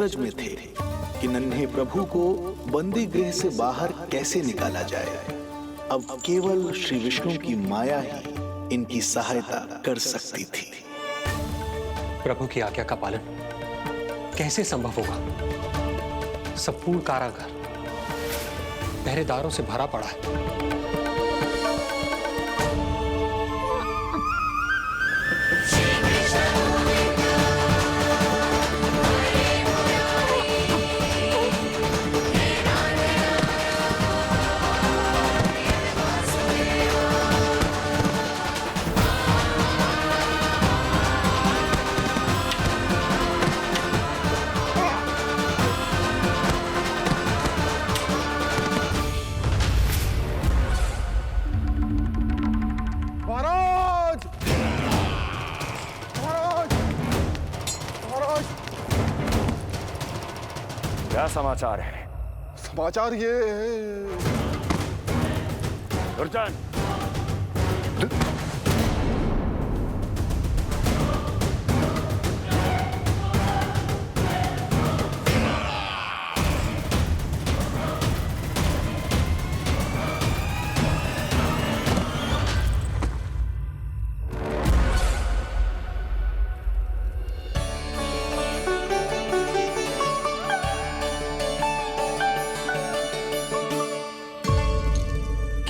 अचरज में थे कि नन्हे प्रभु को बंदी गृह से बाहर कैसे निकाला जाए। अब केवल श्री विष्णु की माया ही इनकी सहायता कर सकती थी। प्रभु की आज्ञा का पालन कैसे संभव होगा? संपूर्ण कारागार पहरेदारों से भरा पड़ा है। क्या समाचार है? समाचार ये दुर्जन,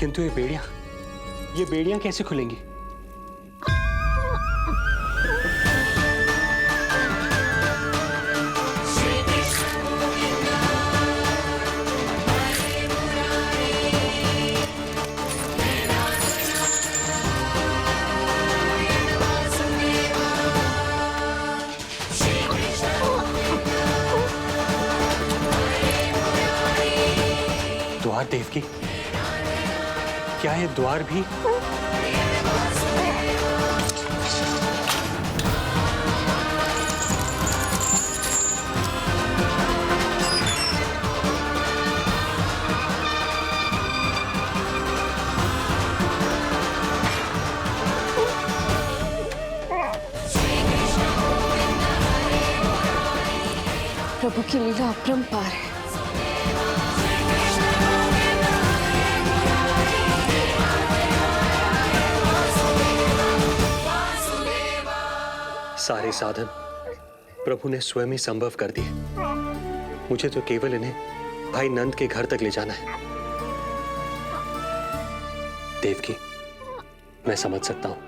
किंतु ये बेड़ियां कैसे खुलेंगी? द्वार देवकी, क्या ये द्वार भी? प्रभु की लीला अपरंपार है। सारे साधन प्रभु ने स्वयं ही संभव कर दिए। मुझे तो केवल इन्हें भाई नंद के घर तक ले जाना है। देवकी, मैं समझ सकता हूं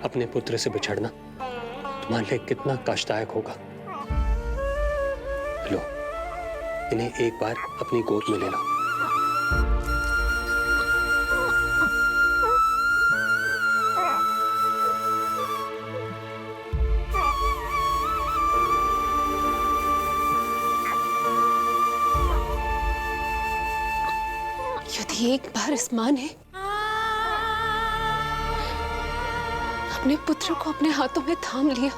अपने पुत्र से बिछड़ना तुम्हारे लिए कितना कष्टदायक होगा। लो, इन्हें एक बार अपनी गोद में ले लो। यदि एक बार इस मां ने अपने पुत्र को अपने हाथों में थाम लिया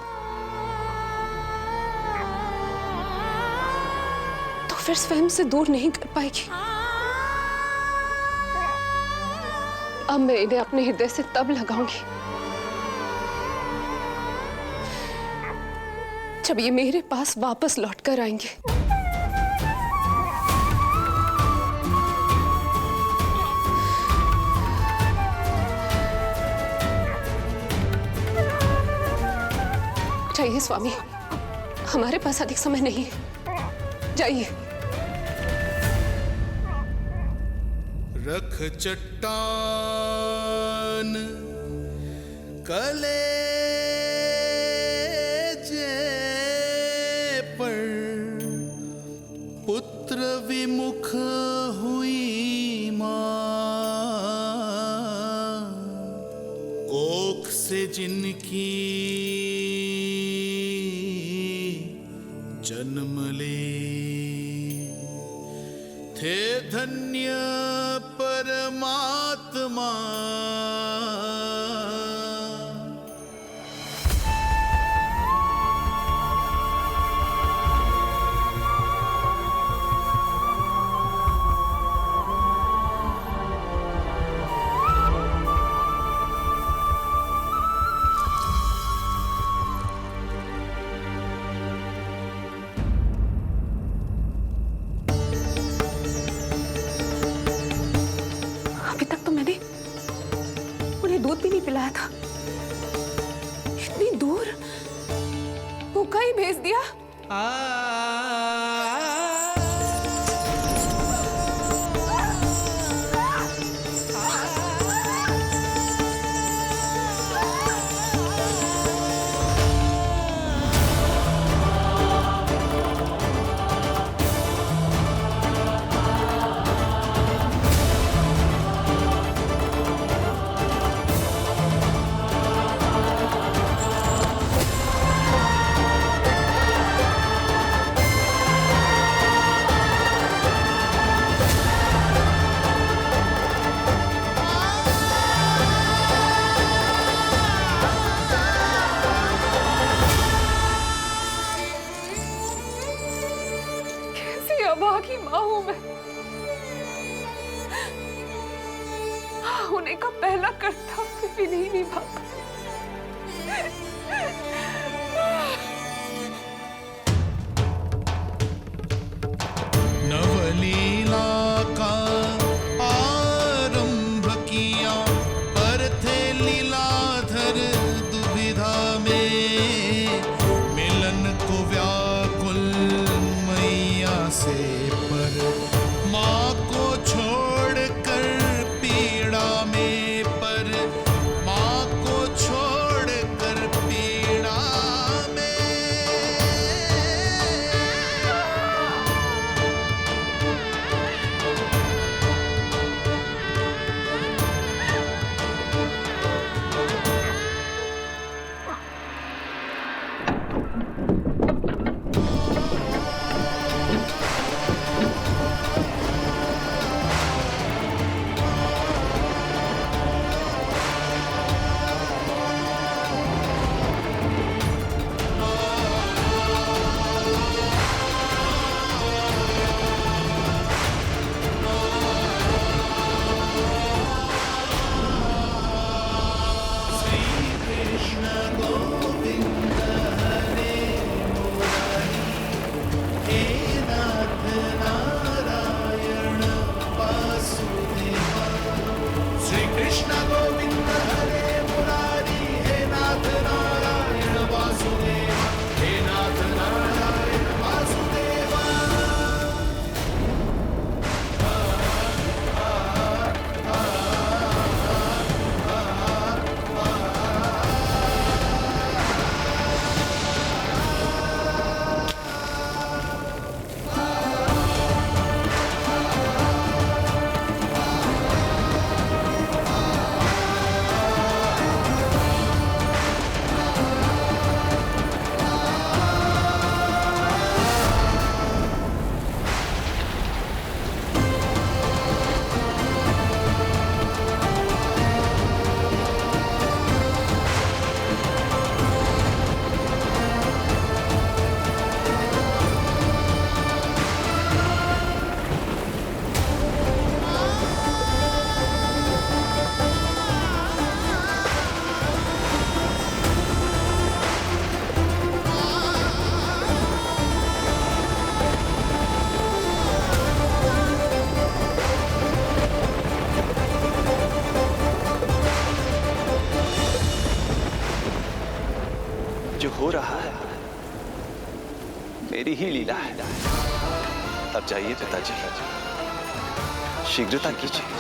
तो फिर स्वयं से दूर नहीं कर पाएगी। अब मैं इन्हें अपने हृदय से तब लगाऊंगी जब ये मेरे पास वापस लौटकर आएंगे। जाइए स्वामी, हमारे पास अधिक समय नहीं है, जाइए। रख चट्टान कलेजे पर, पुत्र विमुख हुई मां, कोख से जिनकी जन्म ले, थे धन्य परमात्मा। बुलाया था, इतनी दूर भूखा ही भेज दिया। अभागी माँ हूं मैं। होने का पहला कर्तव्य भी नहीं निभा। नवलीला का आरंभ किया, पर थे लीलाधर दुविधा में, मिलन को व्याकुल मैया से पर, माँ को छोड़कर पीड़ा में, पर माँ को छोड़कर पीड़ा में। जो हो रहा है मेरी ही लीला है। अब जाइए पिताजी, शीघ्रता कीजिए।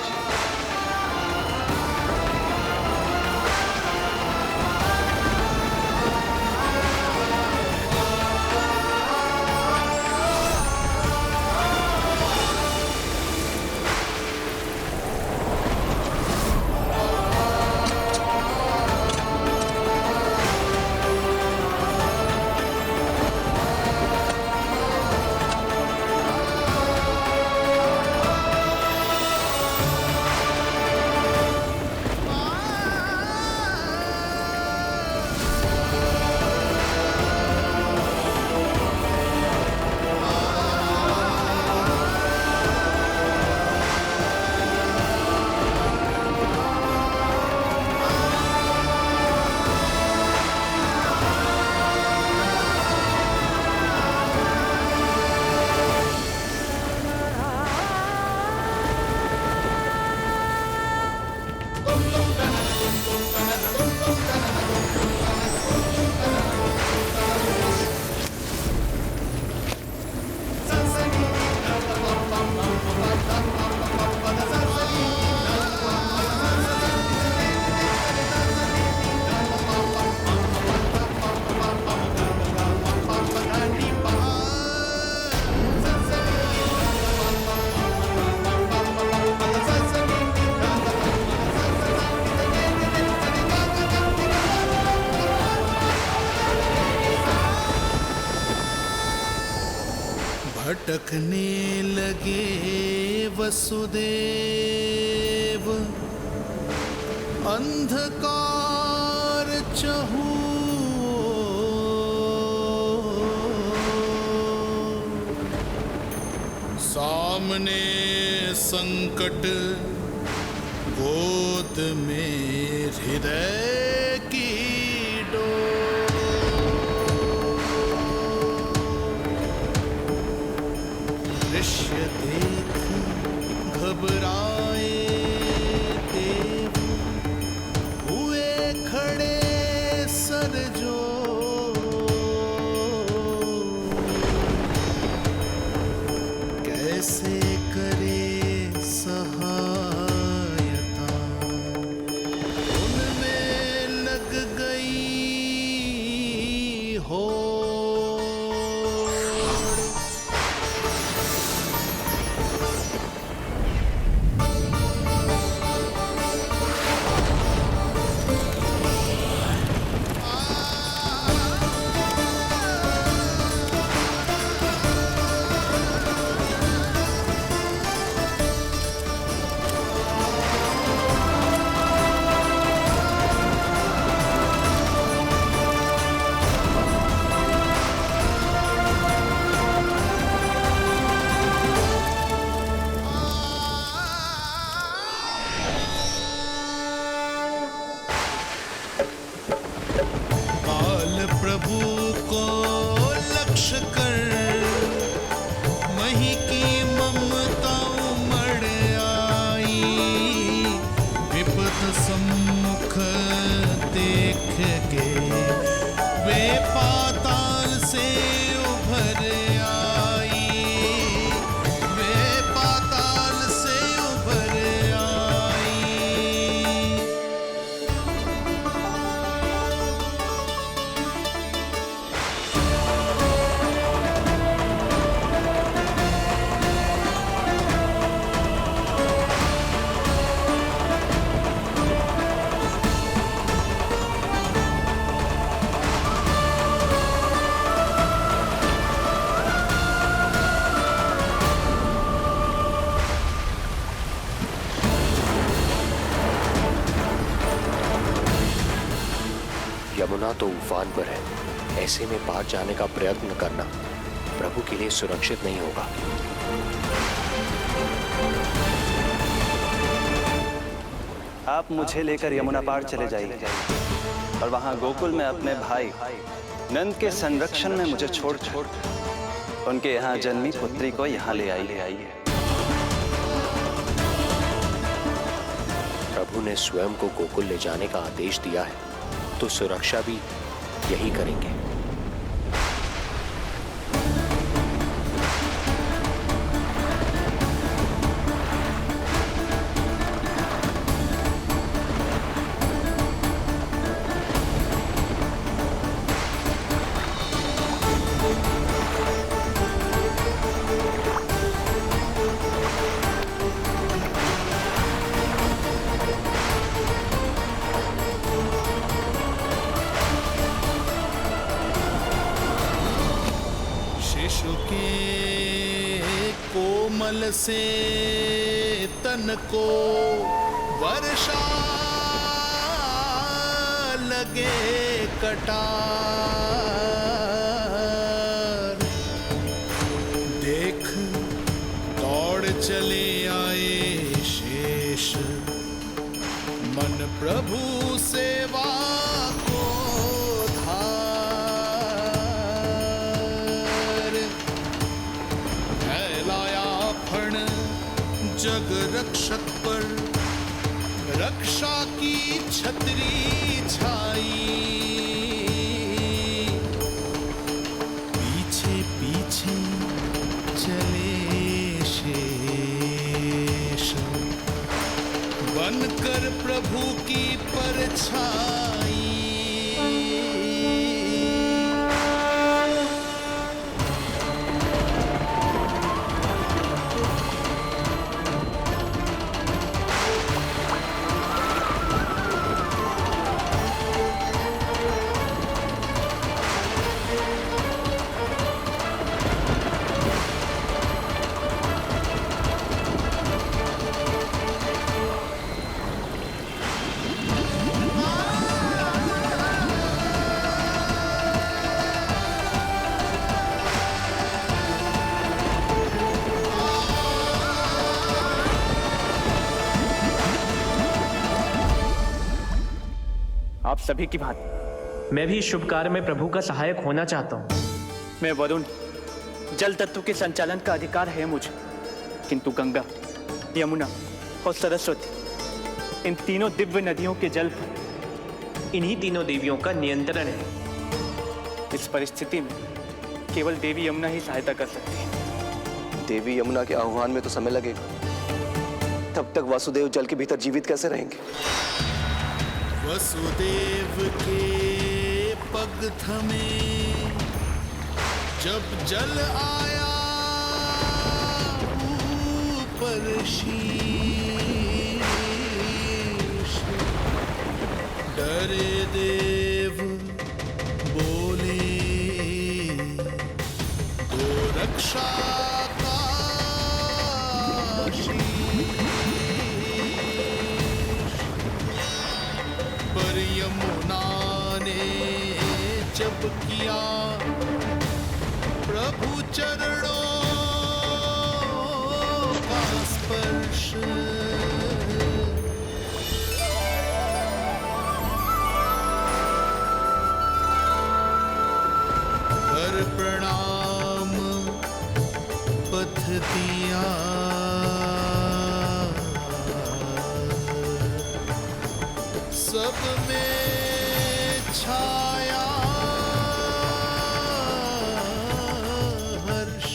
भटकने लगे वसुदेव, अंधकार चहूओर। सामने संकट, गोद में हृदय की डोर। दृश्य देख घबराए देव, हुए खड़े सर जोड़। कैसे करे सहायता, उनमें लग गई हो। प्रभु को लक्ष्य कर मही की ममता उमड़ आई। विपद सम्मुख देख के वे पाताल से उभर आई। वे पाताल से उभर आई। यमुना तो उफान पर है, ऐसे में पार जाने का प्रयत्न करना प्रभु के लिए सुरक्षित नहीं होगा। आप मुझे लेकर यमुना पार चले जाइए और वहां गोकुल में अपने भाई नंद के संरक्षण में मुझे छोड़ उनके यहाँ जन्मी पुत्री को यहाँ ले आइए। प्रभु ने स्वयं को गोकुल ले जाने का आदेश दिया है, तो सुरक्षा भी यही करेंगे। कोमल से तन को वर्षा लगे कटार। देख दौड़ चले आए शेष, मन प्रभु सेवा को धार। फैलाया फण जग रक्षक पर, रक्षा की छतरी छाई। पीछे पीछे चले शेष, बनकर प्रभु की परछाई। सभी की भांति मैं भी इस शुभ कार्य में प्रभु का सहायक होना चाहता हूँ। मैं वरुण, जल तत्व के संचालन का अधिकार है मुझे, किंतु गंगा, यमुना और सरस्वती, इन तीनों दिव्य नदियों के जल पर इन्हीं तीनों देवियों का नियंत्रण है। इस परिस्थिति में केवल देवी यमुना ही सहायता कर सकती है। देवी यमुना के आह्वान में तो समय लगेगा, तब तक वासुदेव जल के भीतर जीवित कैसे रहेंगे? वसुदेव के पग थमे जब जल आया ऊपर शीश, डरे देव बोले तो रक्षा का पर यमुना ने जब किया प्रभु चरणों का स्पर्श, कर प्रणाम पथ दिया, सब में छाया हर्ष।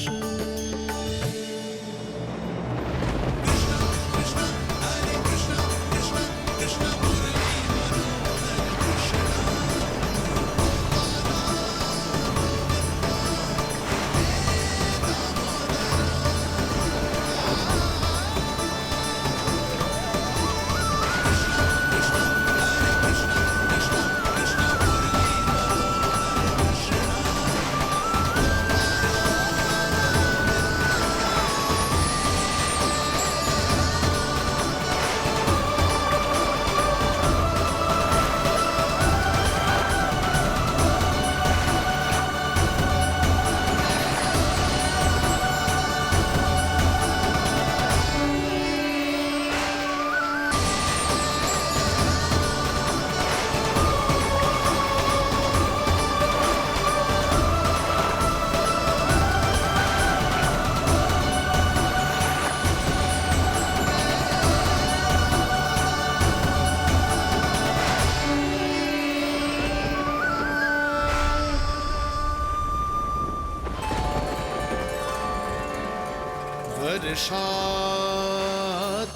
वर्षा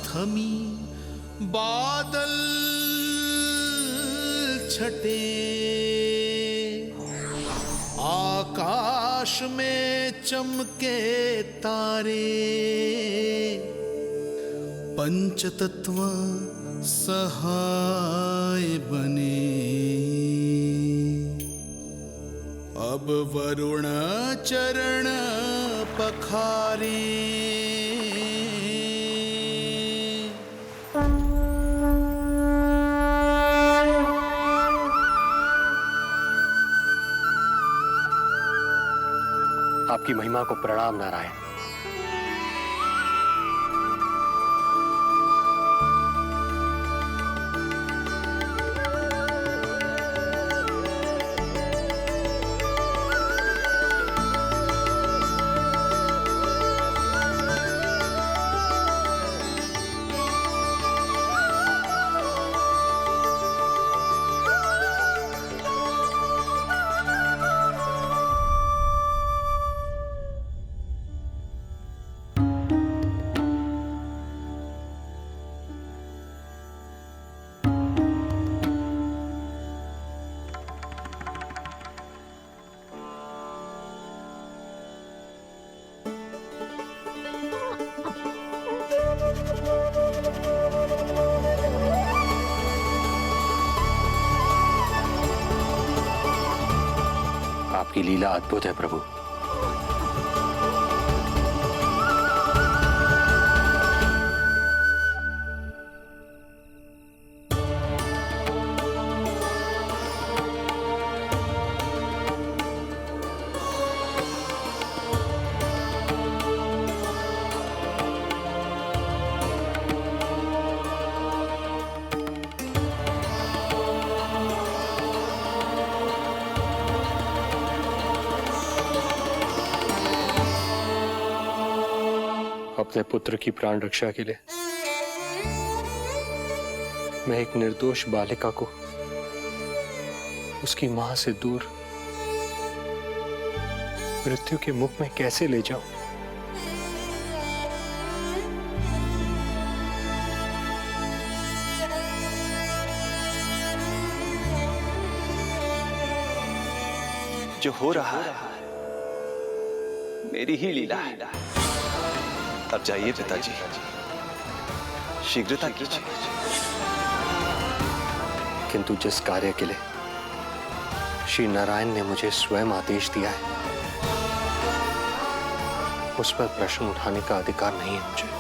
थमी, बादल छटे, आकाश में चमके तारे, पंचतत्व सहाय बने। अब वरुण चरण पखारे, आपकी महिमा को प्रणाम नारायण। आपकी लीला अद्भुत है प्रभु। अपने पुत्र की प्राण रक्षा के लिए मैं एक निर्दोष बालिका को उसकी मां से दूर मृत्यु के मुख में कैसे ले जाऊं? जो हो रहा है मेरी ही लीला है। अब जाइए पिताजी, शीघ्रता कीजिए। किंतु जिस कार्य के लिए श्री नारायण ने मुझे स्वयं आदेश दिया है, उस पर प्रश्न उठाने का अधिकार नहीं है मुझे।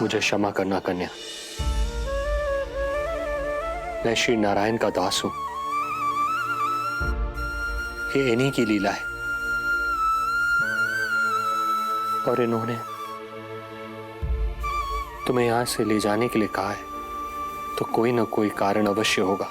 मुझे क्षमा करना कन्या, मैं श्री नारायण का दास हूं। ये इन्हीं की लीला है और इन्होंने तुम्हें यहां से ले जाने के लिए कहा है, तो कोई ना कोई कारण अवश्य होगा।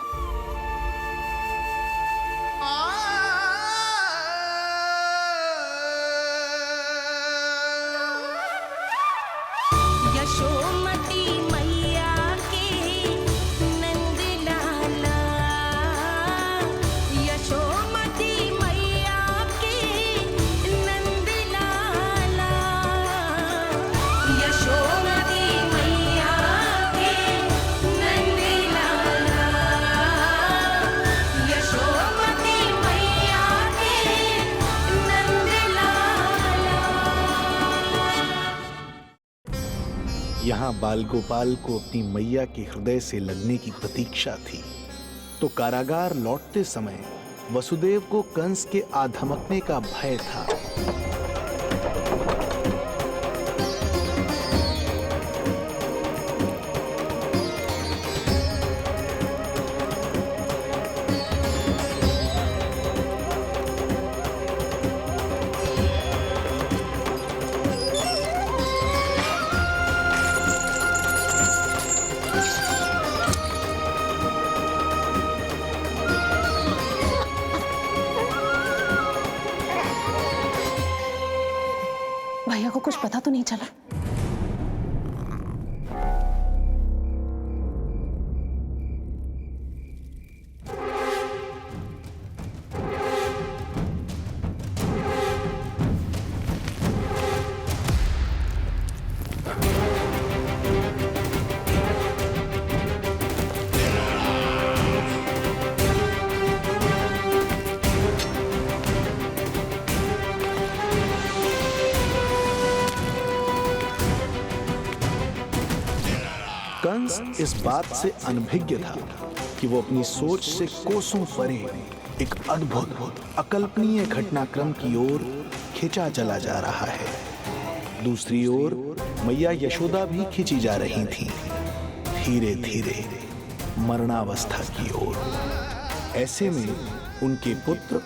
यशोमती मैया के नंद लाला, यशोमती मैया के नंद लाला, यशोमती मैया के नंद लाला, यशोमती मैया के नंद लाला। यहाँ बाल गोपाल को अपनी मैया के हृदय से लगने की प्रतीक्षा थी, तो कारागार लौटते समय वसुदेव को कंस के आधमकने का भय था। भैया को कुछ पता तो नहीं चला? कंस इस बात से अनभिज्ञ था कि वो अपनी सोच से कोसों परे एक अद्भुत अकल्पनीय घटनाक्रम की ओर खिंचा चला जा रहा है। दूसरी ओर मैया यशोदा भी खिंची जा रही थी, धीरे धीरे मरणावस्था की ओर। ऐसे में उनके पुत्र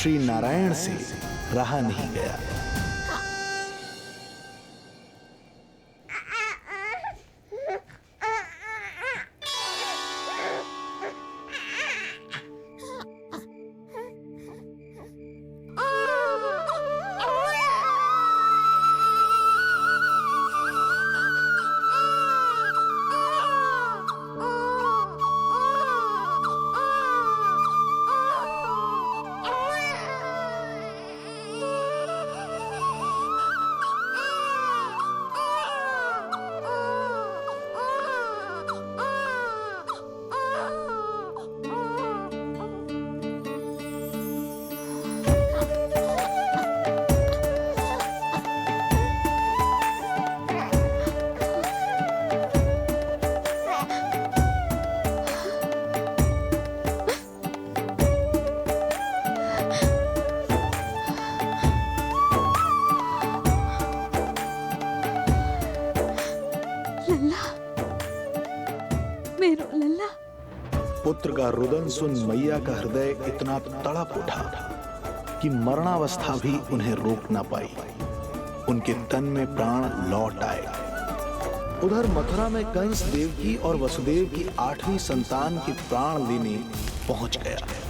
श्री नारायण से रहा नहीं गया। मेरो लल्ला। पुत्र का रुदन सुन मैया का हृदय इतना तड़प उठा कि मरणावस्था भी उन्हें रोक ना पाई। उनके तन में प्राण लौट आए। उधर मथुरा में कंस देवकी और वसुदेव की 8वीं संतान के प्राण लेने पहुंच गया।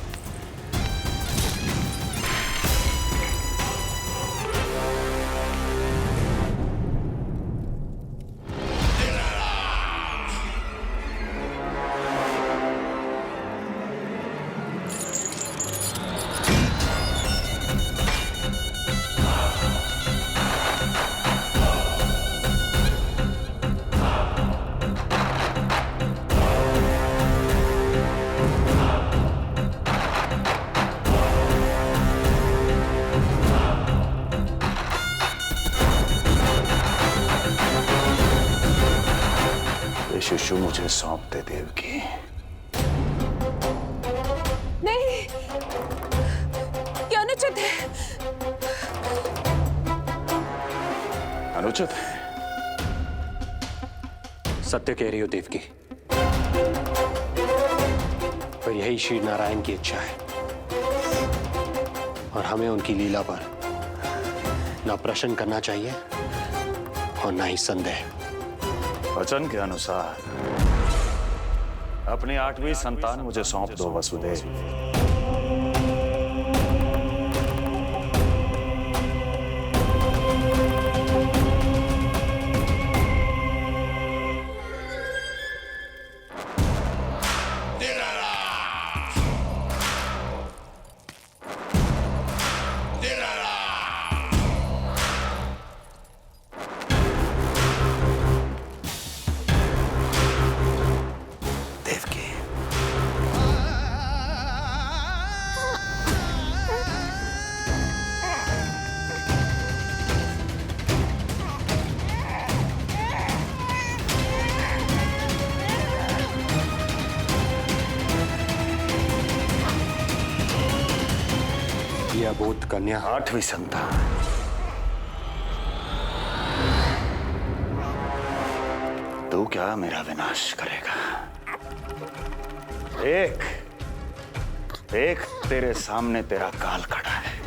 शिशु मुझे सौंप दे देवकी। नहीं, क्या अनुचित है। अनुचित है? सत्य कह रही हो देवकी, पर यही श्री नारायण की इच्छा है और हमें उनकी लीला पर ना प्रश्न करना चाहिए और ना ही संदेह। वचन के अनुसार अपनी 8वीं संतान मुझे सौंप दो वसुदेव। यह अबोध कन्या 8वीं संतान तू क्या मेरा विनाश करेगा? एक तेरे सामने तेरा काल खड़ा है।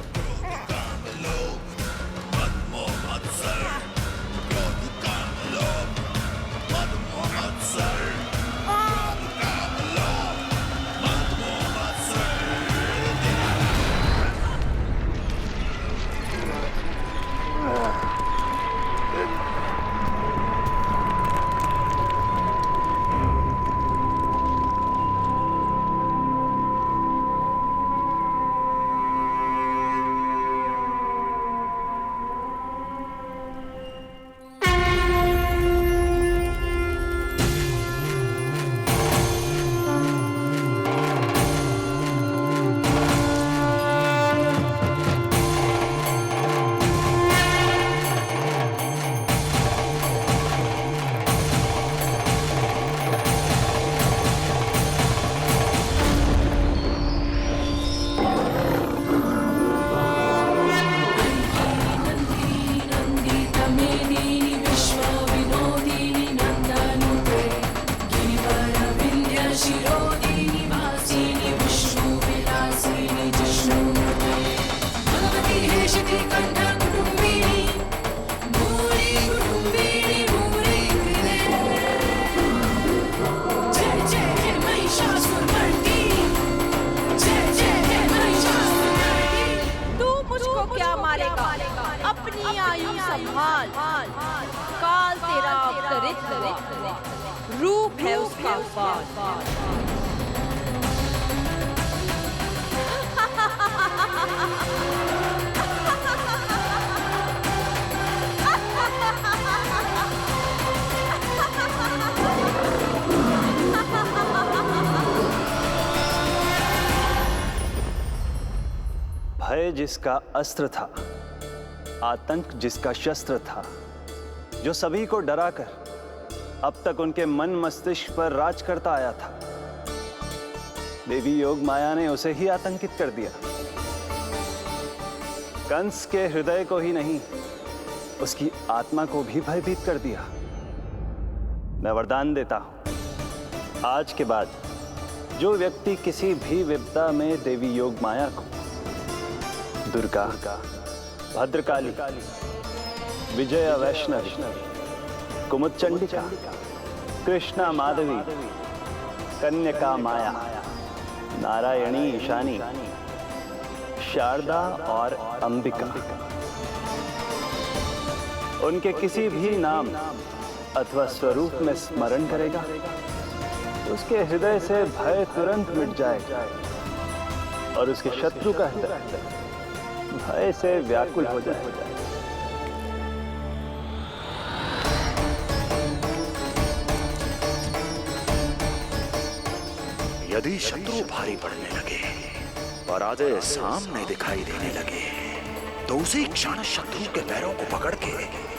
अपनी आयु संभाल, काल तेरा अवतरित रूप है उसका बाल। भय जिसका अस्त्र था, आतंक जिसका शस्त्र था, जो सभी को डराकर अब तक उनके मन मस्तिष्क पर राज करता आया था, देवी योग माया ने उसे ही आतंकित कर दिया। कंस के हृदय को ही नहीं, उसकी आत्मा को भी भयभीत कर दिया। मैं वरदान देता हूं, आज के बाद जो व्यक्ति किसी भी विपदा में देवी योग माया को दुर्गा, भद्रकाली, विजया वैष्णवी, कुमुदचंडिका, कृष्णा माधवी, कन्यका माया, नारायणी ईशानी, शारदा और अंबिका, उनके किसी भी नाम अथवा स्वरूप में स्मरण करेगा, उसके हृदय से भय तुरंत मिट जाएगा और उसके शत्रु का हृदय भय से व्याकुल हो जाएगा। यदि शत्रु भारी पड़ने लगे, पराजय सामने दिखाई देने लगे, तो उसी क्षण शत्रु के पैरों को पकड़ के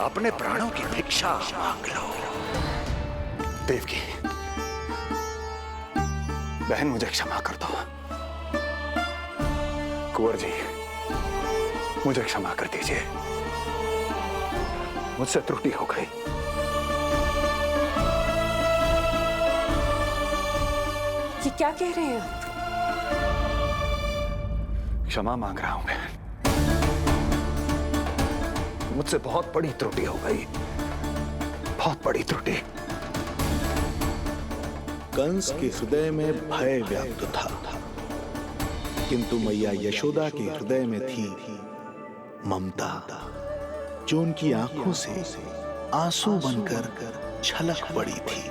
अपने प्राणों की भिक्षा मांग लो। देवकी, बहन मुझे क्षमा कर दो। कुंवर जी, मुझे क्षमा कर दीजिए, मुझसे त्रुटि हो गई। ये क्या कह रहे हैं आप? क्षमा मांग रहा हूं बहन, मुझसे बहुत बड़ी त्रुटि हो गई, बहुत बड़ी त्रुटि। कंस के हृदय में भय व्याप्त था, किंतु मैया यशोदा के हृदय में थी ममता, जो उनकी आंखों से आंसू बनकर छलक पड़ी थी।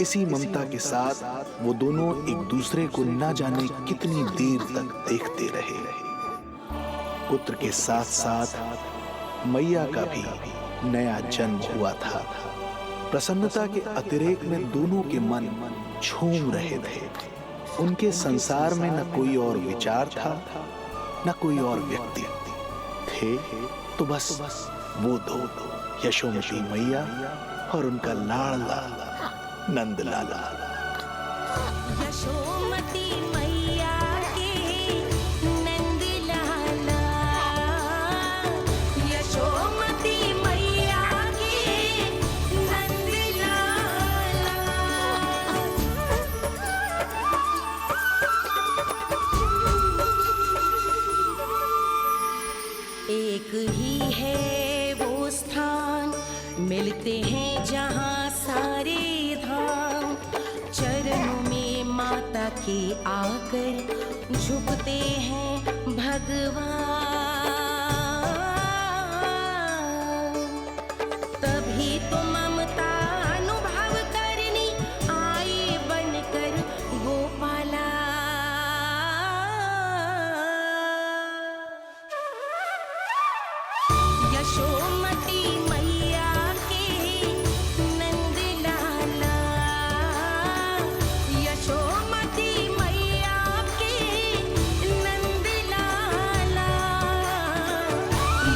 इसी ममता के साथ वो दोनों एक दूसरे को न जाने कितनी देर तक देखते रहे। पुत्र के साथ साथ मैया का भी नया जन्म हुआ था। प्रसन्नता के अतिरेक में दोनों के मन झूम रहे थे। उनके संसार में न कोई और विचार था, न कोई और व्यक्ति थे, तो बस वो दो, यशोमती मैया और उनका लाडला नंदलाला। यशोमती मैया के नंदलाला, यशोमती मैया के नंदलाला। एक ही है वो स्थान, मिलते हैं जहाँ सारे धाम, चरणों में माता के आकर झुकते हैं भगवान। तभी तो ममता अनुभव करनी आए बनकर गोपाला। यशोमती मैया के नंदलाला, यशोमती मैया के नंदलाला,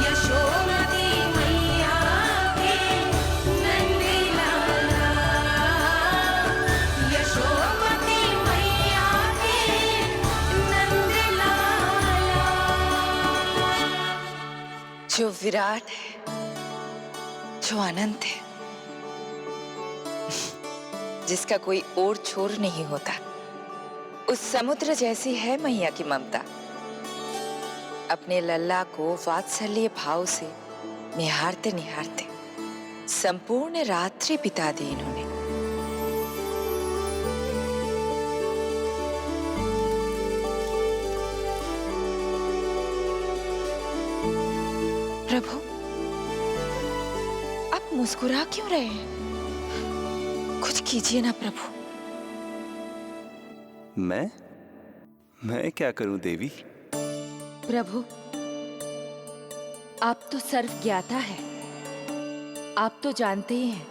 यशोमती मैया के नंदलाला, यशोमती मैया के नंदलाला। जो विराट है, जो अनंत है, जिसका कोई ओर छोर नहीं होता, उस समुद्र जैसी है मैया की ममता। अपने लल्ला को वात्सल्य भाव से निहारते निहारते संपूर्ण रात्रि बिता दी इन्होंने। प्रभु, आप मुस्कुरा क्यों रहे हैं? कुछ कीजिए ना प्रभु। मैं क्या करूं देवी? प्रभु, आप तो सर्वज्ञाता है। आप तो जानते ही हैं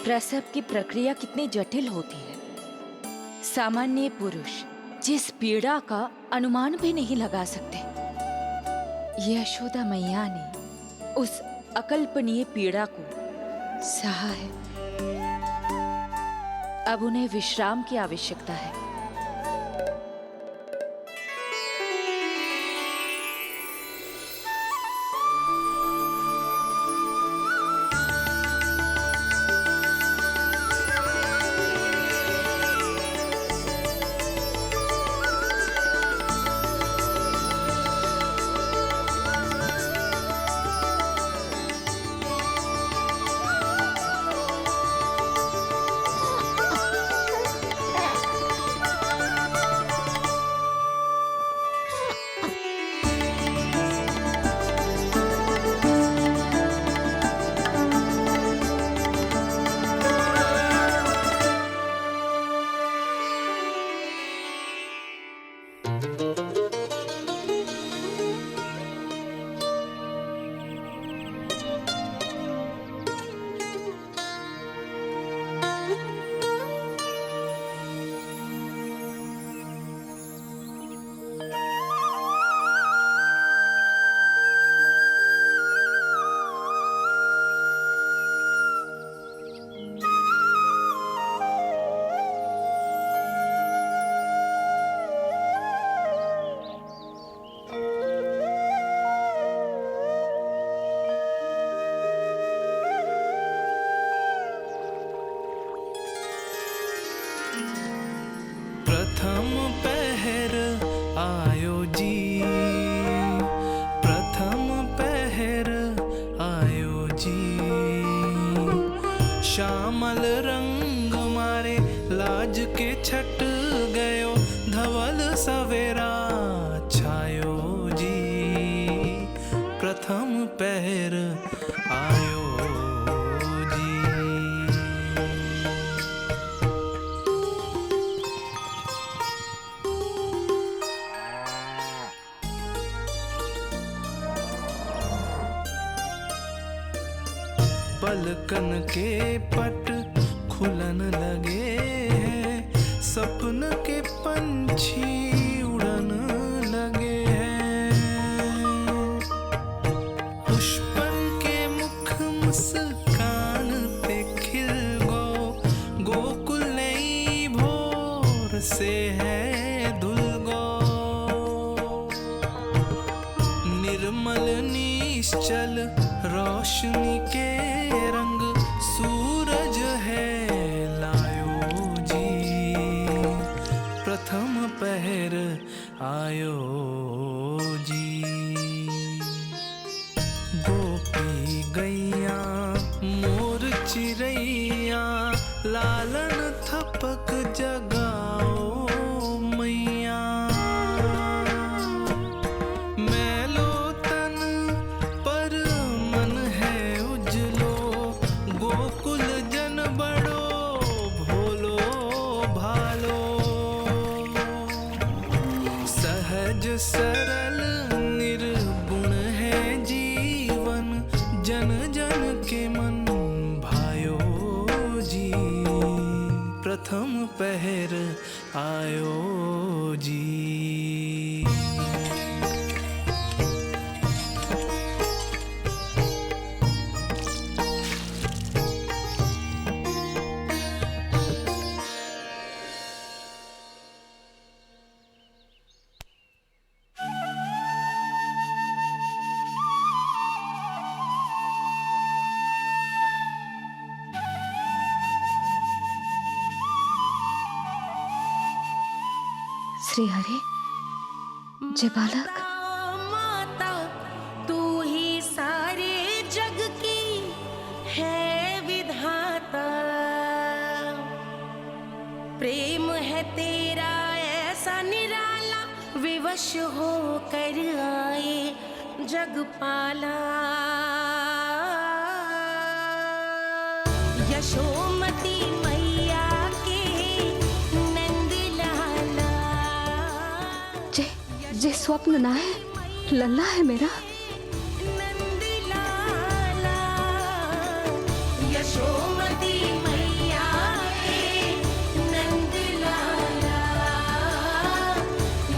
प्रसव की प्रक्रिया कितनी जटिल होती है। सामान्य पुरुष जिस पीड़ा का अनुमान भी नहीं लगा सकते, यशोदा मैया ने उस अकल्पनीय पीड़ा को सहा है। अब उन्हें विश्राम की आवश्यकता है। प्रथम पहर आयो जी। पलकन के पट खुलन लगे हैं, सपन के पंछी उड़न लगे हैं। पुष्पन के मुख मुस्कान पे खिल गो, गोकुल नई भोर से है धुल गो। निर्मल निश्चल रोशनी के रंग सूरज है लायो जी। प्रथम पहर आयो जी। गोपी गैया मोर चिड़ैया लालन थपक जगाओ मैया। मैलो तन पर मन है उजलो, गोकुल जन बड़ो भोलो भालो। सहज सरल निर्गुण है जीवन, जन जन के मन भायो जी। प्रथम पहर आयो जी। श्री हरि, जय बालक। माता तू ही सारे जग की है विधाता। प्रेम है तेरा ऐसा निराला, विवश हो कर आए जगपाला। यशोमती मैया के नंद लाला। जे स्वप्न ना है, लल्ला है मेरा। नंद लाला यशोमती मैया के नंद लाला।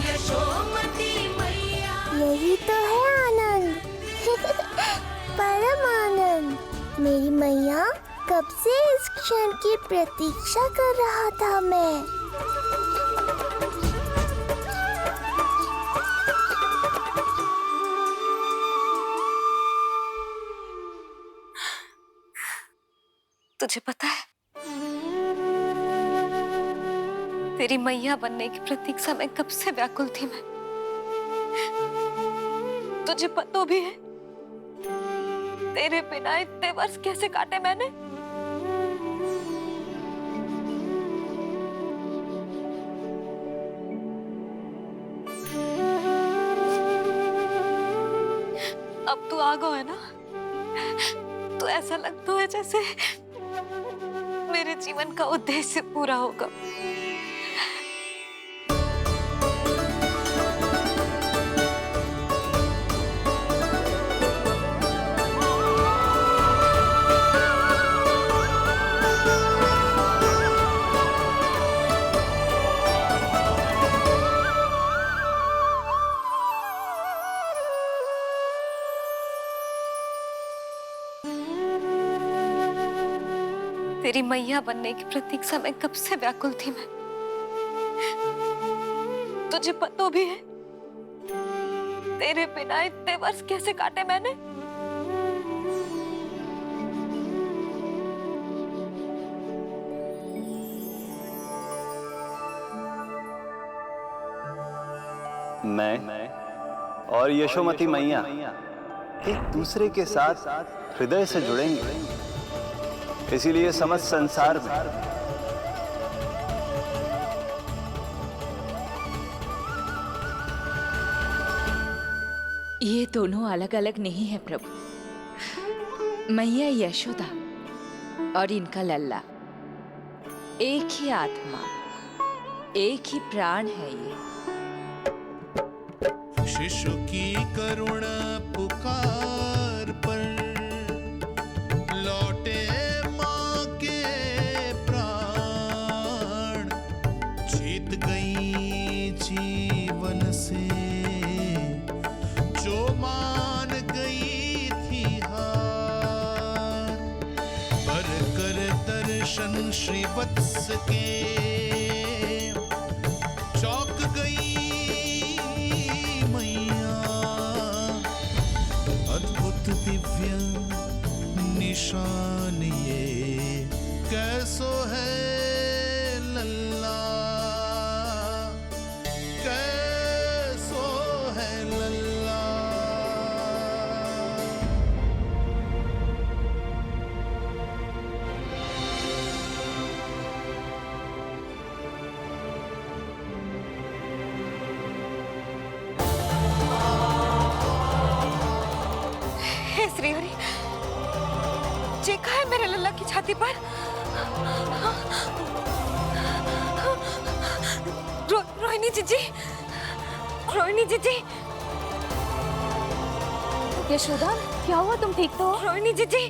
यशोमती मैया। यही तो है आनंद। परम आनंद। मेरी मैया, कब से इस क्षण की प्रतीक्षा कर रहा था मैं। तुझे पता है, तेरी मैया बनने की प्रतीक्षा में कब से व्याकुल थी मैं। तुझे पता भी है तेरे बिना इतने वर्ष कैसे काटे मैंने। अब तू आ गया है ना, तो ऐसा लगता है जैसे मेरे जीवन का उद्देश्य पूरा होगा। तेरी मैया बनने की प्रतीक्षा में कब से व्याकुल थी मैं। तुझे पता भी है तेरे बिना इतने वर्ष कैसे काटे मैंने। मैं और यशोमती मैया एक दूसरे के साथ हृदय से जुड़ेंगे, इसीलिए समस्त संसार में ये दोनों अलग अलग नहीं है प्रभु। मैया यशोदा और इनका लल्ला एक ही आत्मा, एक ही प्राण है ये। शिशु की करुण पुकार पर लौटे माँ के प्राण, जीत गई जीवन से जो मान गई थी हार। पर कर दर्शन श्री वत्स के चौक गई मैया, अद्भुत दिव्य निशान ये कैसो है लल्ला, कैसो है लल्ला। हे श्रीहरि, चेखा है मेरे लल्ला की छाती पर। रोहिणी जीजी, रोहिणी जीजी। यशोदा, क्या हुआ? तुम ठीक तो हो? रोहिणी जीजी।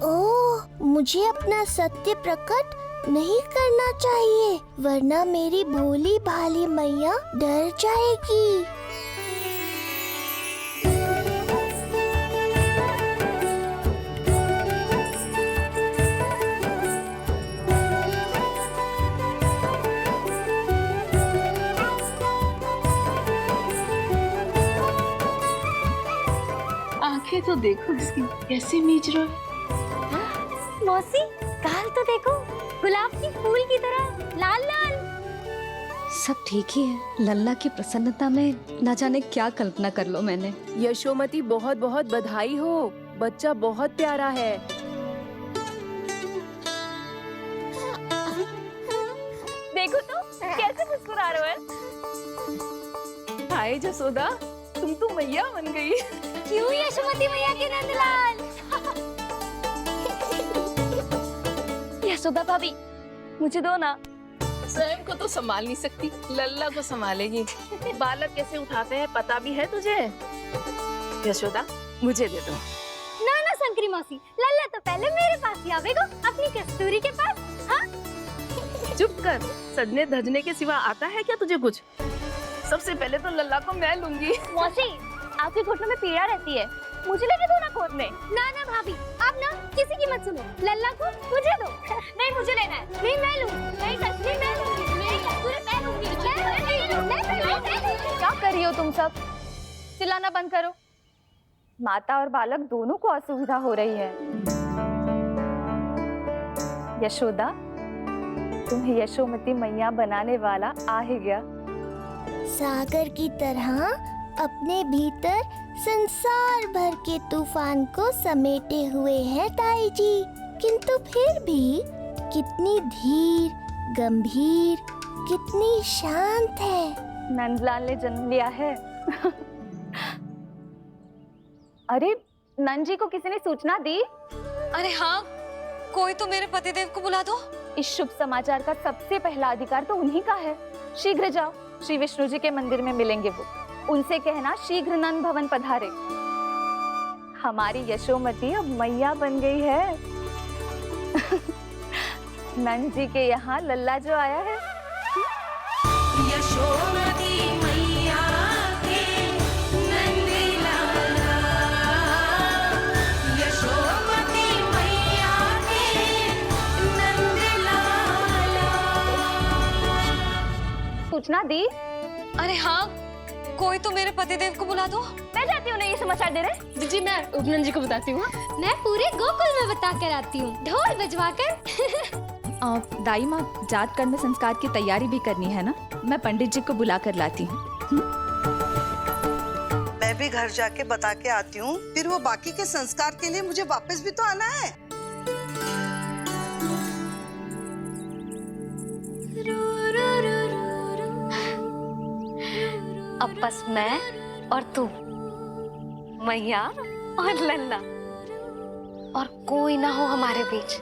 ओह, मुझे अपना सत्य प्रकट नहीं करना चाहिए, वरना मेरी भोली भाली मैया डर जाएगी। आंखें तो देखो इसकी कैसे मीच रहा है। मौसी, गाल तो देखो, गुलाब की फूल की तरह लाल लाल। सब ठीक ही है। लल्ला की प्रसन्नता में न जाने क्या कल्पना कर लो मैंने। यशोमती, बहुत बहुत बधाई हो, बच्चा बहुत प्यारा है। देखो तो कैसे मुस्कुरा रहा है। हाय जसोदा, तुम तो मैया बन गई। क्यों यशोमती मैया के नंदलाल। यशोदा भाभी, मुझे दो ना। स्वयं को तो संभाल नहीं सकती, लल्ला को संभालेगी। बालक कैसे उठाते हैं पता भी है तुझे? यशोदा, मुझे दे दो। ना ना शंकरी मौसी, लल्ला तो पहले मेरे पास ही आवेगा, अपनी कस्तूरी के पास। हाँ? चुप कर, सजने धजने के सिवा आता है क्या तुझे कुछ? सबसे पहले तो लल्ला को मैं लूंगी। मौसी, आपके घुटनों में पीड़ा रहती है, मुझे लेने दो ना गोद में। ना ना भाभी, आप ना किसी की मत सुनो, लल्ला को मुझे दो। नहीं, मुझे लेना है। नहीं, मैं लूंगी। नहीं कस्तूरी मैं लूंगी। नहीं कस्तूरी मैं लूंगी। क्या कर रही हो तुम सब? चिल्लाना बंद करो। माता और बालक दोनों को असुविधा हो रही है। यशोदा, तुम्हें यशोमती मैया बनाने वाला आ ही गया। सागर की तरह अपने भीतर संसार भर के तूफान को समेटे हुए है ताई जी, किंतु फिर भी कितनी धीर, गंभीर, कितनी शांत है। नंदलाल ने जन्म लिया है। अरे, नंद जी को किसी ने सूचना दी? अरे हाँ, कोई तो मेरे पतिदेव को बुला दो। इस शुभ समाचार का सबसे पहला अधिकार तो उन्हीं का है। शीघ्र जाओ, श्री विष्णु जी के मंदिर में मिलेंगे वो। उनसे कहना शीघ्र नंद भवन पधारे। हमारी यशोमती अब मैया बन गई है। नंद जी के यहाँ लल्ला जो आया है। यशोमती मैया के नंदलाला, यशोमती मैया के नंदलाला। सूचना दी? अरे हाँ, कोई तो मेरे पतिदेव को बुला दो। मैं जाती हूँ, नहीं ये समाचार दे रहे। जी, मैं उपनंद जी को बताती हूँ। मैं पूरे गोकुल में बता कर आती हूँ, ढोल बजवा कर। दाई माँ, जात कर्म संस्कार की तैयारी भी करनी है ना, मैं पंडित जी को बुला कर लाती हूँ। मैं भी घर जाके बता के आती हूँ, फिर वो बाकी के संस्कार के लिए मुझे वापस भी तो आना है। अब बस मैं और तू मैया और लल्ला, और कोई ना हो हमारे बीच,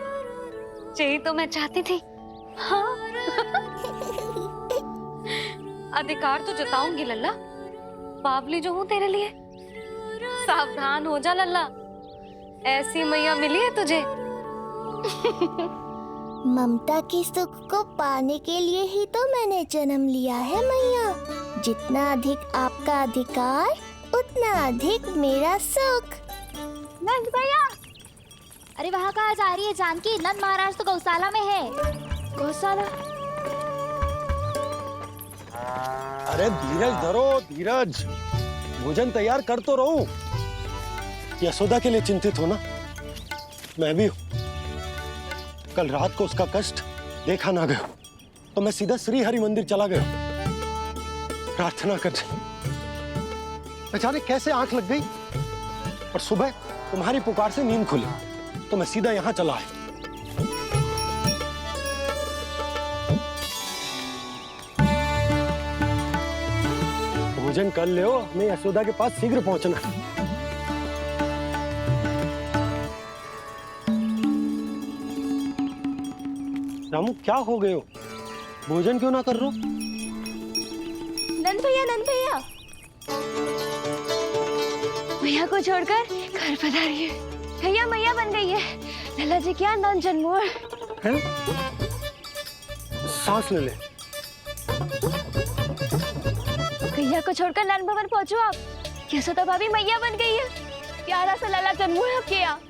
यही तो मैं चाहती थी। हाँ। अधिकार तो जताऊंगी लल्ला, बावली जो हूँ तेरे लिए। सावधान हो जा लल्ला, ऐसी मैया मिली है तुझे। ममता की सुख को पाने के लिए ही तो मैंने जन्म लिया है मैया। जितना अधिक आपका अधिकार, उतना अधिक मेरा सुख। नंद भैया, अरे वहाँ कहाँ जा रही है जानकी? नंद महाराज तो गौशाला में है। गौशाला? अरे धीरज धरो, धीरज। भोजन तैयार कर तो रहूं। यशोदा के लिए चिंतित हो ना? मैं भी हूं। कल रात को उसका कष्ट देखा ना गया तो मैं सीधा श्री हरि मंदिर चला गया प्रार्थना करने। बेचारे कैसे आंख लग गई और सुबह तुम्हारी पुकार से नींद खुली तो मैं सीधा यहां चला आया। भोजन कर ले, हमें यशोदा के पास शीघ्र पहुंचना है। रामू, क्या हो गए हो? भोजन क्यों ना कर रहे हो? नंद भैया, नंद भैया, मैया को छोड़कर घर पधारी है। भैया मैया बन गई है। लल्ला जी क्या नन जन्मोर है? सांस ले ले। भैया को छोड़कर नंद भवन पहुंचो आप। यशोदा भाभी मैया बन गई है। प्यारा सा लल्ला जन्मोर आपके यहाँ।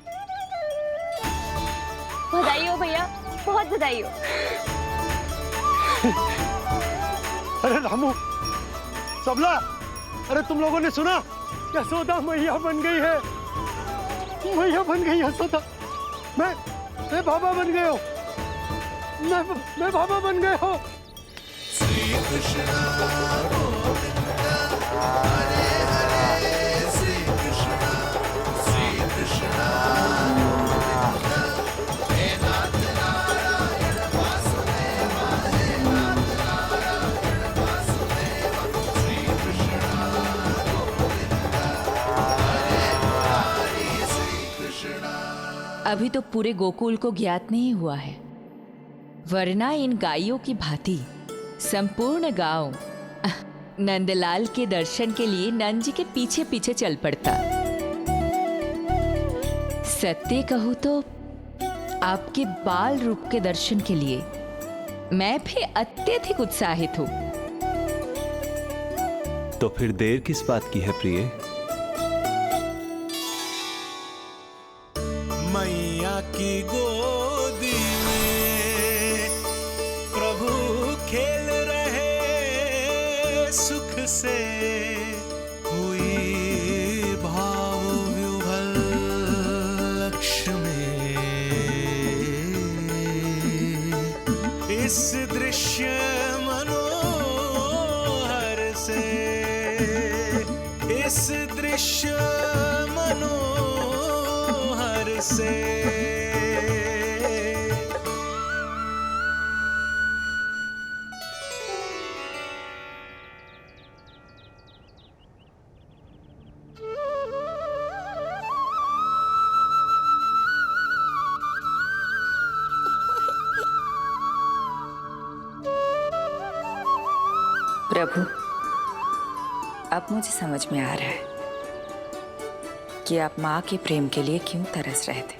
बधाई हो भैया, बहुत बधाई हो। अरे रामू, सबला, अरे तुम लोगों ने सुना? यशोदा मैया बन गई है। मैया बन गई यशोदा। मैं बाबा बन गया हूँ। मैं बाबा बन गया हूँ। श्री कृष्ण गोविंदा, हरे हरे, श्री कृष्ण गोविंदा, हे नाथ नारायण वासुदेव, हे नाथ नारायण वासुदेव, श्री कृष्ण गोविंदा, हरे हरे, श्री कृष्ण। अभी तो पूरे गोकुल को ज्ञात नहीं हुआ है, वरना इन गायों की भांति संपूर्ण गांव नंदलाल के दर्शन के लिए नंद जी के पीछे पीछे चल पड़ता। सत्य कहूं तो आपके बाल रूप के दर्शन के लिए मैं भी अत्यधिक उत्साहित हूं। तो फिर देर किस बात की है प्रिय? मैया की गोदी में प्रभु खेल रहे सुख से, हुई भाव विह्वल लक्ष्य में। इस दृश्य मनोहर से, इस दृश्य मनोहर से। प्रभु, अब मुझे समझ में आ रहा है कि आप माँ के प्रेम के लिए क्यों तरस रहे थे।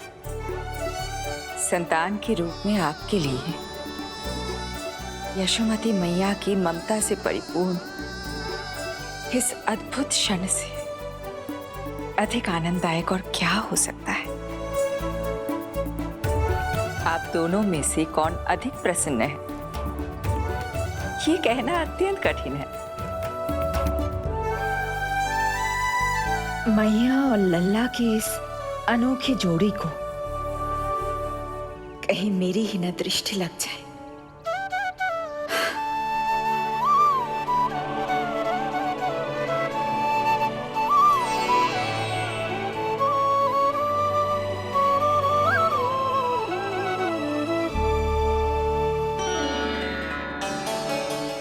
संतान के रूप में आपके लिए यशोमती मैया की ममता से परिपूर्ण इस अद्भुत क्षण से अधिक आनंददायक और क्या हो सकता है। आप दोनों में से कौन अधिक प्रसन्न है, ये कहना अत्यंत कठिन है। मैया और लल्ला की इस अनोखी जोड़ी को कहीं मेरी ही न दृष्टि लग जाए।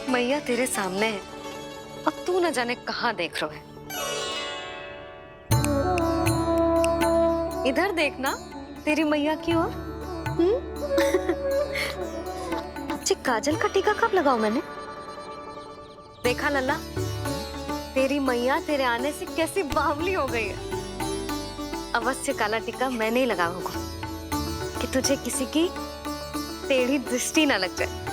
मैया तेरे सामने है और तू न जाने कहाँ देख रहा है। इधर देखना तेरी मैया की ओर। अच्छी काजल का टीका कब लगाऊं मैंने? देखा लल्ला, तेरी मैया तेरे आने से कैसी बावली हो गई है। अवश्य काला टीका मैंने ही लगाया होगा कि तुझे किसी की टेढ़ी दृष्टि ना लग जाए।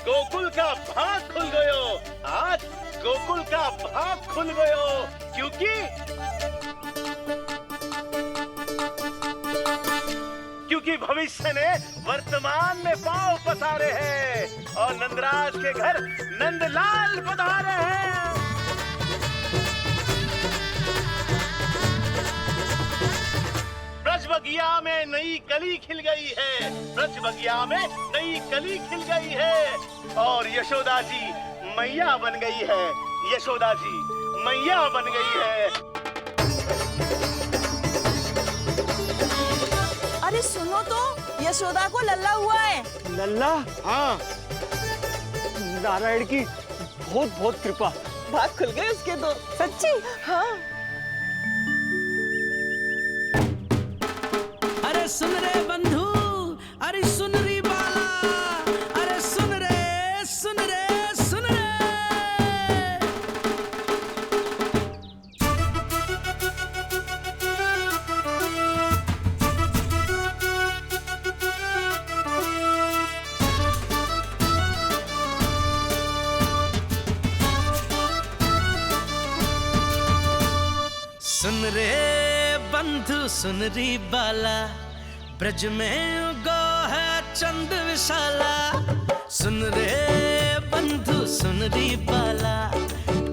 गोकुल का भाग खुल गयो। आज गोकुल का भाग खुल गयो, क्योंकि भविष्य ने वर्तमान में पांव पसारे हैं और नंदराज के घर नंदलाल पधारे हैं। ब्रज बगिया में नई कली खिल गई है, ब्रज बगिया में नई कली खिल गई है और यशोदा जी मैया बन गई है, यशोदा जी मैया बन गई है। अरे सुनो तो, यशोदा को लल्ला हुआ है। लल्ला? हाँ, नारायण की बहुत बहुत कृपा। भाग खुल गए उसके तो। सच्ची? हाँ। अरे सुन रे बंधु, अरे सुन री बाला, अरे सुन रे, सुन रे, सुन रे। सुन रे बंधु, सुन री बाला, ब्रज में उगो है चंद विशाला। सुन रे बंधु, सुन री बाला,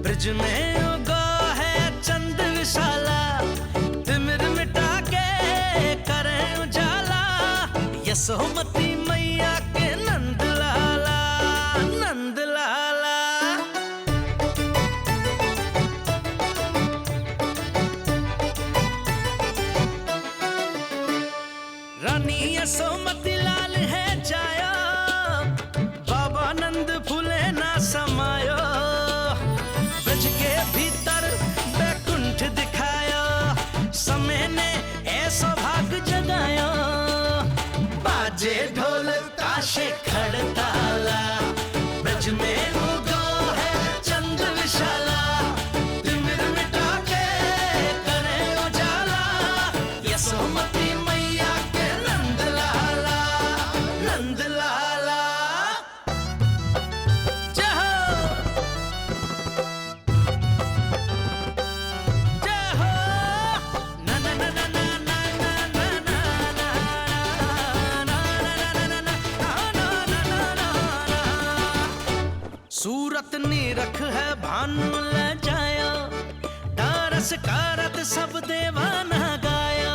ब्रज में उगो है चंद विशाला। तिमिर मिटा के करें उजाला, यशोमती मैया के नंद लाला, नंद लाला। रानी यशोमती लाल है जायो, बाबा नंद फूले ना समायो। ब्रज के भीतर बैकुंठ दिखायो, समय ने ऐसा भाग जगायो। बाजे ढोल ताशे खड़ताला, ब्रज में उगो है चंद विशाला। तिमिर मिटा के करें उजाला, यशोमती सूरत निरख है भानु ले जायो, दारस कारत सब देवाना गायो।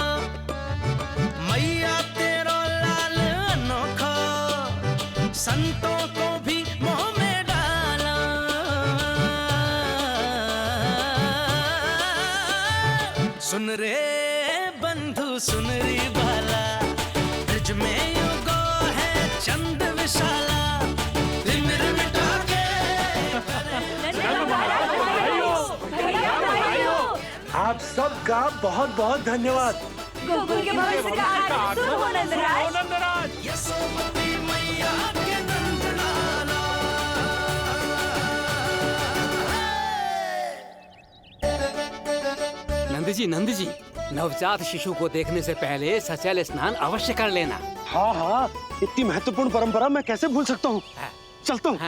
मैया तेरो लाल अनोखा, संतों को भी मोह में डाला। सुन रे बंधु, सुन री बाला, ब्रज में युगो है चंद विशाला। तिमिर मिटा के आप सबका बहुत बहुत धन्यवाद। गोकुल के भविष्य का आगमन हो नंदराज। यशोमती मैया के नंदलाला। नंद जी, नवजात शिशु को देखने से पहले सचैल स्नान अवश्य कर लेना। हाँ हाँ, इतनी महत्वपूर्ण परंपरा मैं कैसे भूल सकता हूँ। चलता हूँ।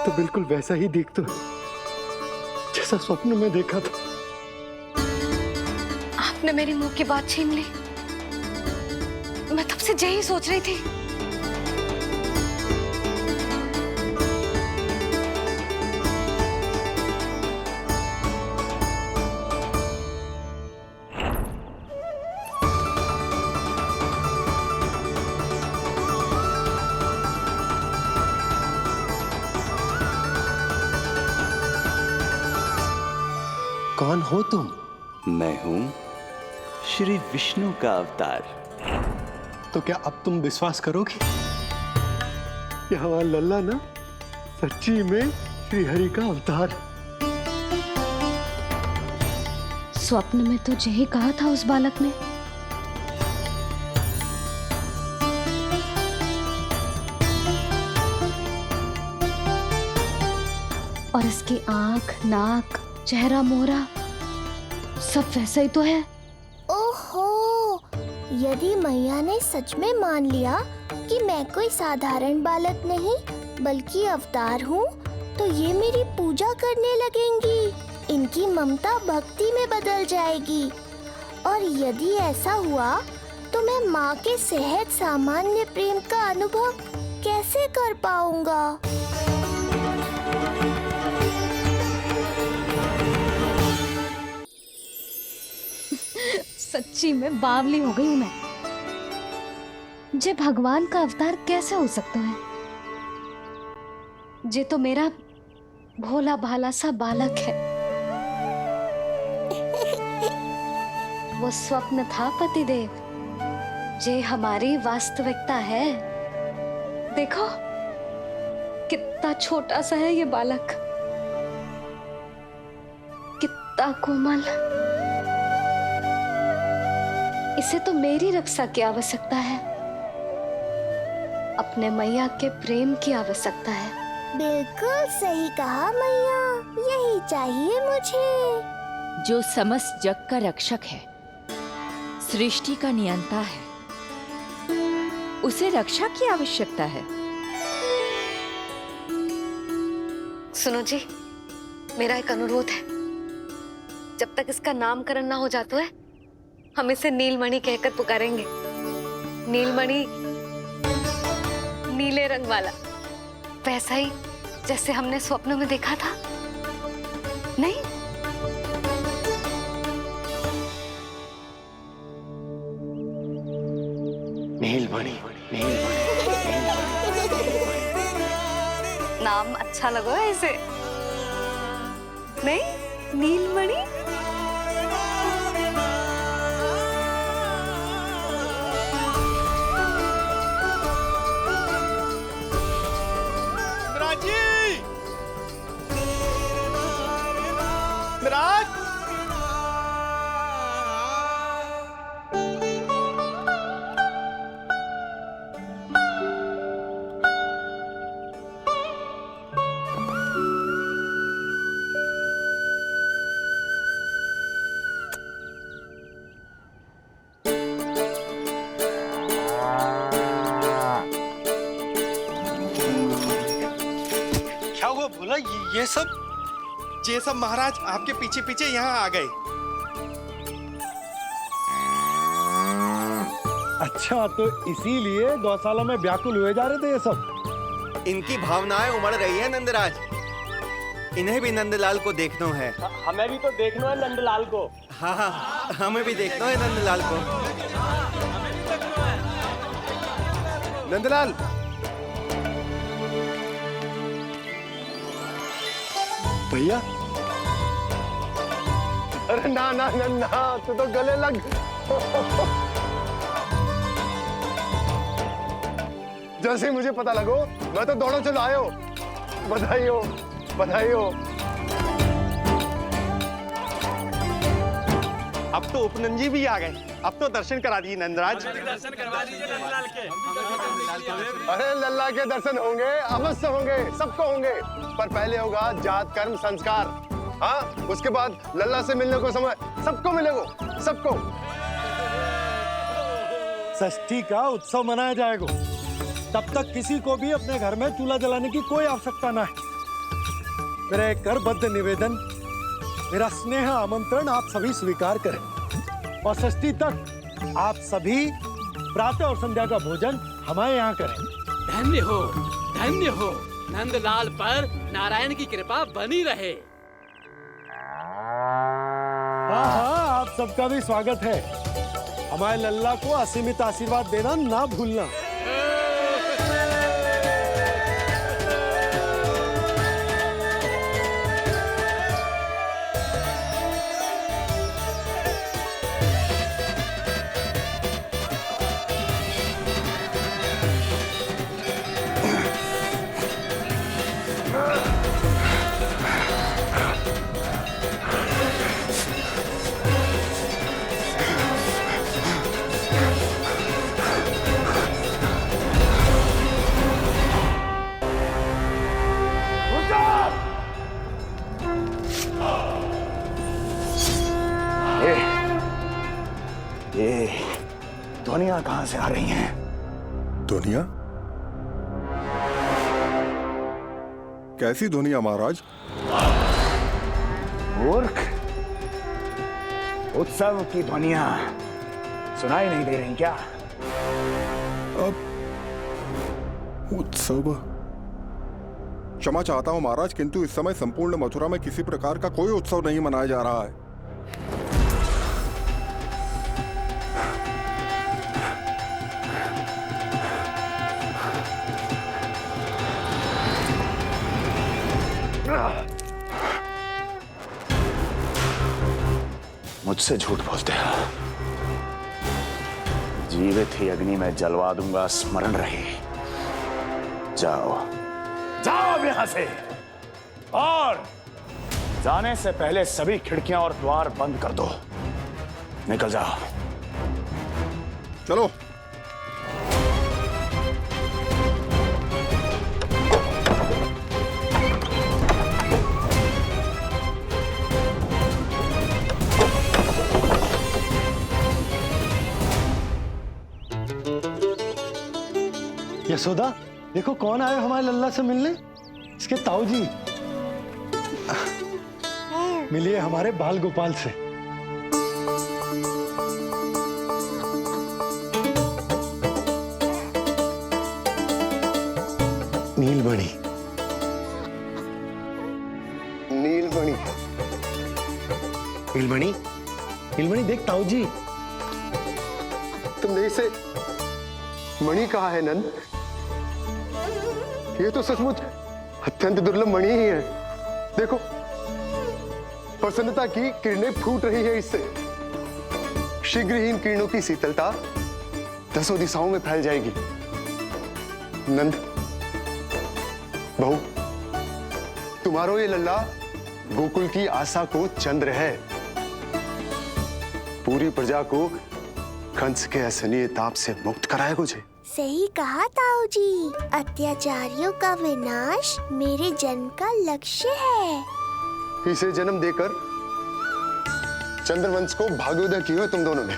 तो बिल्कुल वैसा ही दिखता है जैसा स्वप्न में देखा था। आपने मेरी मुंह की बात छीन ली। मैं तब से यही सोच रही थी। कौन हो तुम? मैं हूं श्री विष्णु का अवतार। तो क्या अब तुम विश्वास करोगे कि हमारा लल्ला ना सच्ची में श्री हरि का अवतार? स्वप्न में तो यही कहा था उस बालक ने। और इसकी आंख, नाक, चेहरा, मोहरा सब वैसा ही तो है। ओहो, यदि मैया ने सच में मान लिया कि मैं कोई साधारण बालक नहीं बल्कि अवतार हूँ, तो ये मेरी पूजा करने लगेंगी। इनकी ममता भक्ति में बदल जाएगी। और यदि ऐसा हुआ तो मैं माँ के सहज सामान्य प्रेम का अनुभव कैसे कर पाऊंगा? सच्ची में बावली हो गई हूँ मैं। जे भगवान का अवतार कैसे हो सकता है? जे तो मेरा भोला भाला सा बालक है। वो स्वप्न था पतिदेव, जे हमारी वास्तविकता है। देखो कितना छोटा सा है ये बालक, कितना कोमल। इसे तो मेरी रक्षा की आवश्यकता है, अपने मैया के प्रेम की आवश्यकता है। बिल्कुल सही कहा मैया, यही चाहिए मुझे। जो समस्त जग का रक्षक है, सृष्टि का नियंता है, उसे रक्षा की आवश्यकता है। सुनो जी, मेरा एक अनुरोध है। जब तक इसका नामकरण ना हो जाता है, हम इसे नीलमणि कहकर पुकारेंगे। नीलमणि, नीले रंग वाला, वैसा ही जैसे हमने स्वप्न में देखा था। नहीं? नीलमणि, नाम अच्छा लगा है इसे, नहीं? नीलमणि। ये सब महाराज आपके पीछे पीछे यहाँ आ गए। अच्छा, तो इसीलिए गौशाला में व्याकुल हुए जा रहे थे ये सब? इनकी भावनाएं उमड़ रही है नंदराज। इन्हें भी नंदलाल को देखना है। हमें भी तो देखना है नंदलाल को। हाँ, हमें भी देखना है नंदलाल को। नंदलाल, भैया। अरे ना ना ना ना, तू तो गले लग। जैसे ही मुझे पता लगो मैं तो दौड़ो चलो आयो। बधाई हो, बधाई हो। अब तो उपनंद जी भी आ गए। अब तो दर्शन करा दिए नंदराज। दर्शन करवा दीजिए नंदलाल के। अरे लल्ला के दर्शन होंगे, अवश्य होंगे, सबको होंगे। पर पहले होगा जात कर्म संस्कार। हाँ, उसके बाद लल्ला से मिलने को समय सबको मिलेगा, सबको। षष्ठी का उत्सव मनाया जाएगा। तब तक किसी को भी अपने घर में चूल्हा जलाने की कोई आवश्यकता ना है। मेरा एक करबद्ध निवेदन, मेरा स्नेह आमंत्रण आप सभी स्वीकार करें और षष्ठी तक आप सभी प्रातः और संध्या का भोजन हमारे यहाँ करें। धन्य हो नंदलाल पर नारायण की कृपा बनी रहे। हाँ, आप सबका भी स्वागत है। हमारे लल्ला को असीमित आशीर्वाद देना ना भूलना। ये ध्वनियां कहां से आ रही हैं? ध्वनियां? कैसी ध्वनियां महाराज? मूर्ख, उत्सव की ध्वनियां सुनाई नहीं दे रही क्या? अब उत्सव? क्षमा चाहता हूं महाराज, किंतु इस समय संपूर्ण मथुरा में किसी प्रकार का कोई उत्सव नहीं मनाया जा रहा है। मुझसे झूठ बोलते हो। जीवित ही अग्नि में जलवा दूंगा, स्मरण रहे। जाओ जाओ अब यहां से, और जाने से पहले सभी खिड़कियां और द्वार बंद कर दो। निकल जाओ। चलो। यशोदा, देखो कौन आए हमारे लल्ला से मिलने। इसके ताऊ जी। मिलिए हमारे बाल गोपाल से। नीलमणि, नीलमणि, नीलमणि, नीलमणि देख ताऊ जी। तुमने इसे मणि कहा है नंद? ये तो सचमुच अत्यंत दुर्लभ मणि ही है। देखो, प्रसन्नता की किरणें फूट रही है इससे। शीघ्र ही इन किरणों की शीतलता दसों दिशाओं में फैल जाएगी। नंद, बहू, तुम्हारो ये लल्ला गोकुल की आशा को चंद्र है। पूरी प्रजा को कंस के असहनीय ताप से मुक्त कराया मुझे। सही कहा ताऊ जी, अत्याचारियों का विनाश मेरे जन्म का लक्ष्य है। इसे जन्म देकर चंद्रवंश को भाग्योदय किया है तुम दोनों ने।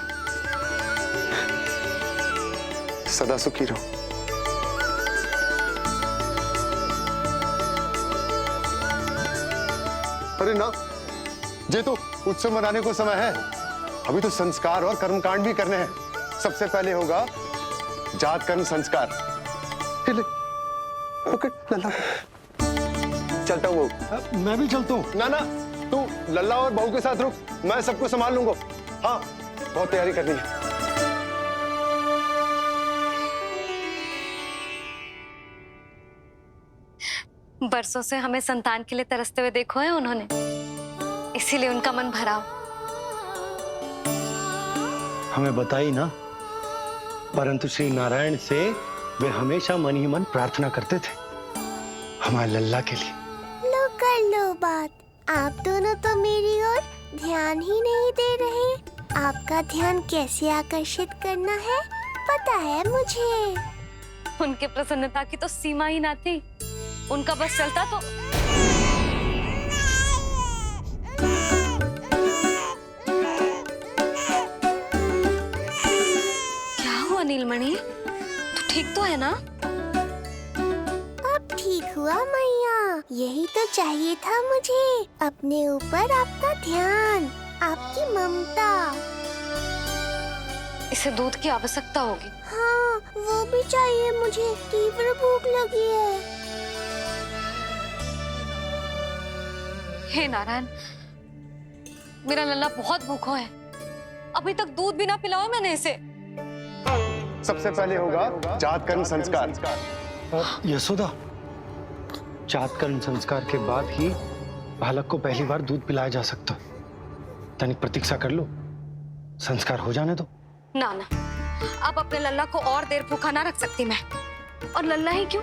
सदा सुखी रहो। अरे ना, ये तो उत्सव मनाने को समय है। अभी तो संस्कार और कर्मकांड भी करने हैं। सबसे पहले होगा जात कर्म संस्कार। ओके लल्ला, चलता हूँ। मैं भी चलता हूँ। ना ना, तू लल्ला और बहू के साथ रुक, मैं सबको संभाल लूंगा। हाँ, बहुत तैयारी करनी है। बरसों से हमें संतान के लिए तरसते हुए देखो है उन्होंने, इसीलिए उनका मन भरा। हमें बताई ना, परंतु श्री नारायण से वे हमेशा मन ही मन प्रार्थना करते थे हमारे लल्ला के लिए। लो कर लो बात। आप दोनों तो मेरी ओर ध्यान ही नहीं दे रहे। आपका ध्यान कैसे आकर्षित करना है पता है मुझे। उनके प्रसन्नता की तो सीमा ही ना थी। उनका बस चलता तो क्या हुआ नीलमणि, तू ठीक तो है ना? अब ठीक हुआ मैया। यही तो चाहिए था मुझे, अपने ऊपर आपका ध्यान, आपकी ममता। इसे दूध की आवश्यकता होगी। हाँ, वो भी चाहिए मुझे, तीव्र भूख लगी है। हे नारायण, मेरा लल्ला बहुत भूखा है, अभी तक दूध भी ना पिलाओ मैंने इसे। सबसे पहले होगा जातकर्म संस्कार। यशोदा, जातकर्म संस्कार के बाद ही बालक को पहली बार दूध पिलाया जा सकता। तनिक प्रतीक्षा कर लो, संस्कार हो जाने दो। ना ना, अब अपने लल्ला को और देर भूखा ना रख सकती मैं। और लल्ला ही क्यों,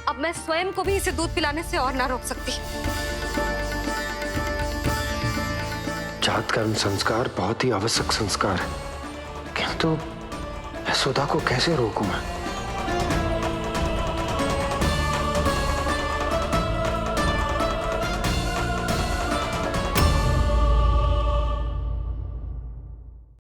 अब मैं स्वयं को भी इसे दूध पिलाने से और ना रोक सकती। जातकर्म संस्कार बहुत ही आवश्यक संस्कार है, किंतु यशोदा को कैसे रोकूं मैं?